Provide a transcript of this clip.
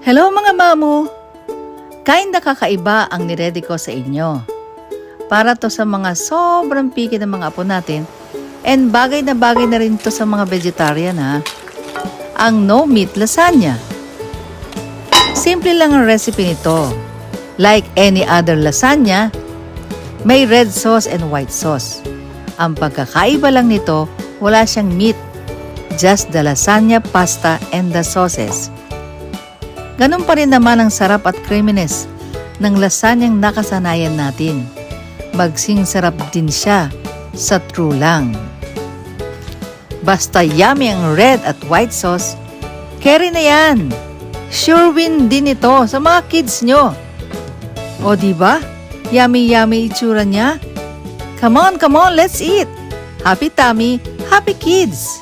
Hello mga mamu! Kinda kakaiba ang niredy ko sa inyo. Para to sa mga sobrang picky ng mga apo natin and bagay na rin to sa mga vegetarian ha. Ang no meat lasagna. Simple lang ang recipe nito. Like any other lasagna, may red sauce and white sauce. Ang pagkakaiba lang nito, wala siyang meat. Just the lasagna, pasta, and the sauces. Ganun pa rin naman ang sarap at creaminess ng lasagnyang nakasanayan natin. Magsing sarap din siya sa true lang. Basta yummy ang red at white sauce, carry na yan. Sure win din ito sa mga kids nyo. O diba? Yummy itsura niya. Come on, let's eat. Happy tummy, happy kids.